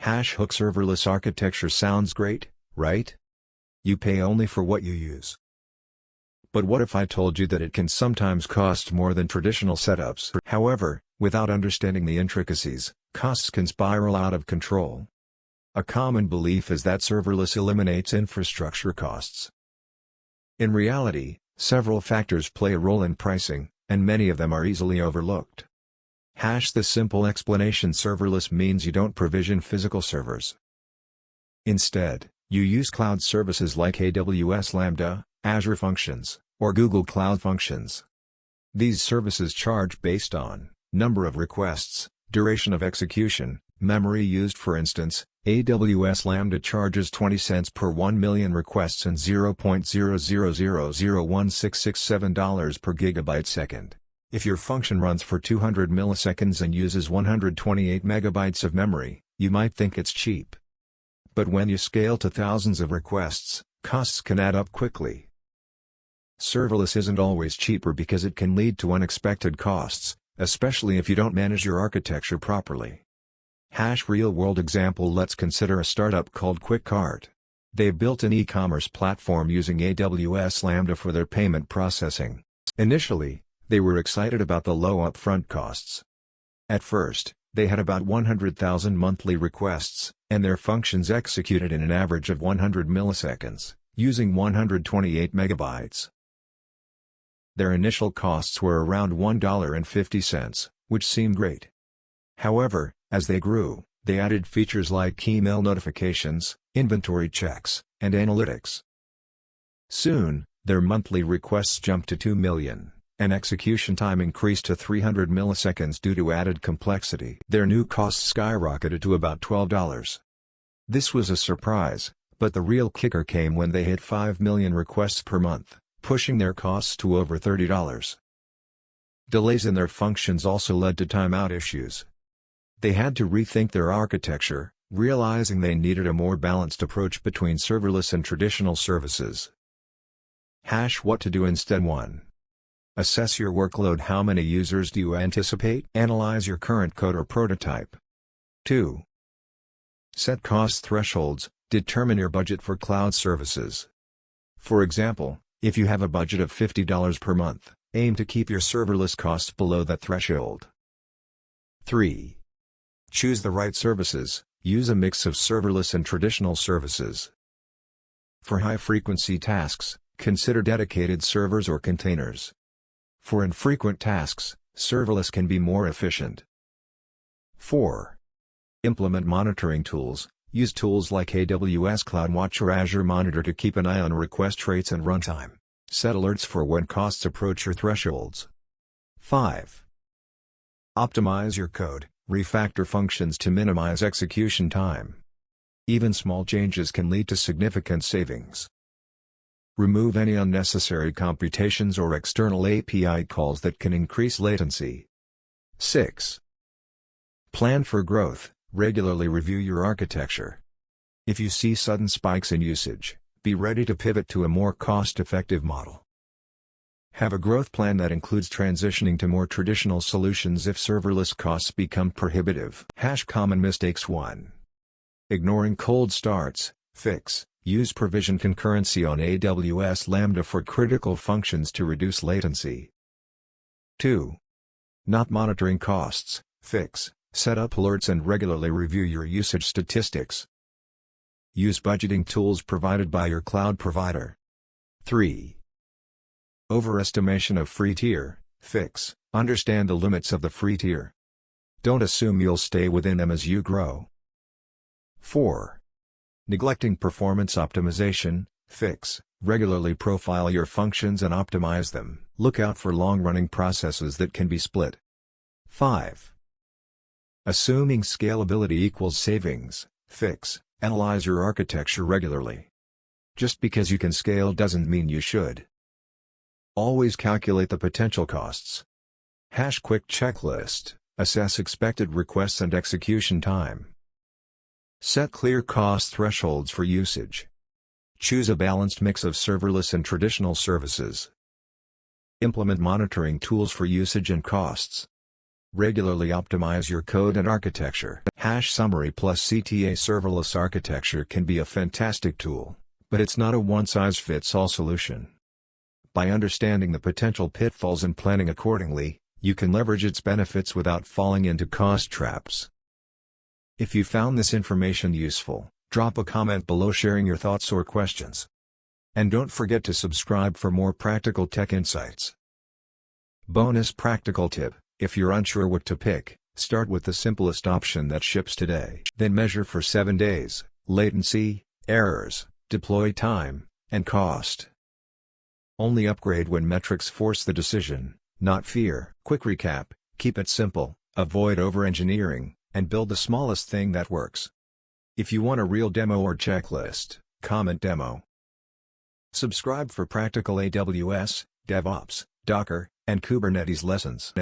Hook serverless architecture sounds great, right? You pay only for what you use. But what if I told you that it can sometimes cost more than traditional setups? However, without understanding the intricacies, costs can spiral out of control. A common belief is that serverless eliminates infrastructure costs. In reality, several factors play a role in pricing, and many of them are easily overlooked. The simple explanation: serverless means you don't provision physical servers. Instead, you use cloud services like AWS Lambda, Azure Functions, or Google Cloud Functions. These services charge based on number of requests, duration of execution, memory used. For instance, AWS Lambda charges 20 cents per 1 million requests and $0.000016667 per gigabyte second. If your function runs for 200 milliseconds and uses 128 megabytes of memory, you might think it's cheap. But when you scale to thousands of requests, costs can add up quickly. Serverless isn't always cheaper because it can lead to unexpected costs, especially if you don't manage your architecture properly. Real-world example: let's consider a startup called QuickCart. They built an e-commerce platform using AWS Lambda for their payment processing. Initially, they were excited about the low upfront costs. At first, they had about 100,000 monthly requests, and their functions executed in an average of 100 milliseconds, using 128 megabytes. Their initial costs were around $1.50, which seemed great. However, as they grew, they added features like email notifications, inventory checks, and analytics. Soon, their monthly requests jumped to 2 million, and execution time increased to 300 milliseconds due to added complexity. Their new costs skyrocketed to about $12. This was a surprise, but the real kicker came when they hit 5 million requests per month, pushing their costs to over $30. Delays in their functions also led to timeout issues. They had to rethink their architecture, realizing they needed a more balanced approach between serverless and traditional services. What to do instead: 1. Assess your workload. How many users do you anticipate? Analyze your current code or prototype. 2. Set cost thresholds. Determine your budget for cloud services. For example, if you have a budget of $50 per month, aim to keep your serverless costs below that threshold. 3. Choose the right services. Use a mix of serverless and traditional services. For high-frequency tasks, consider dedicated servers or containers. For infrequent tasks, serverless can be more efficient. 4. Implement monitoring tools. Use tools like AWS CloudWatch or Azure Monitor to keep an eye on request rates and runtime. Set alerts for when costs approach your thresholds. 5. Optimize your code. Refactor functions to minimize execution time. Even small changes can lead to significant savings. Remove any unnecessary computations or external API calls that can increase latency. 6. Plan for growth. Regularly review your architecture. If you see sudden spikes in usage, be ready to pivot to a more cost-effective model. Have a growth plan that includes transitioning to more traditional solutions if serverless costs become prohibitive. Common mistakes: 1. Ignoring cold starts. Fix. Use provision concurrency on AWS Lambda for critical functions to reduce latency. 2. Not monitoring costs. Fix. Set up alerts and regularly review your usage statistics. Use budgeting tools provided by your cloud provider. 3. Overestimation of free tier. Fix. Understand the limits of the free tier. Don't assume you'll stay within them as you grow. 4. Neglecting performance optimization. Fix. Regularly profile your functions and optimize them. Look out for long-running processes that can be split. 5. Assuming scalability equals savings. Fix. Analyze your architecture regularly. Just because you can scale doesn't mean you should. Always calculate the potential costs. Quick checklist. Assess expected requests and execution time. Set clear cost thresholds for usage. Choose a balanced mix of serverless and traditional services. Implement monitoring tools for usage and costs. Regularly optimize your code and architecture. Summary plus CTA serverless architecture can be a fantastic tool, but it's not a one-size-fits-all solution. By understanding the potential pitfalls and planning accordingly, you can leverage its benefits without falling into cost traps. If you found this information useful, drop a comment below sharing your thoughts or questions. And don't forget to subscribe for more practical tech insights. Bonus practical tip: if you're unsure what to pick, start with the simplest option that ships today. Then measure for 7 days, latency, errors, deploy time, and cost. Only upgrade when metrics force the decision, not fear. Quick recap: keep it simple, avoid over-engineering, and build the smallest thing that works. If you want a real demo or checklist, comment demo. Subscribe for practical AWS, DevOps, Docker, and Kubernetes lessons.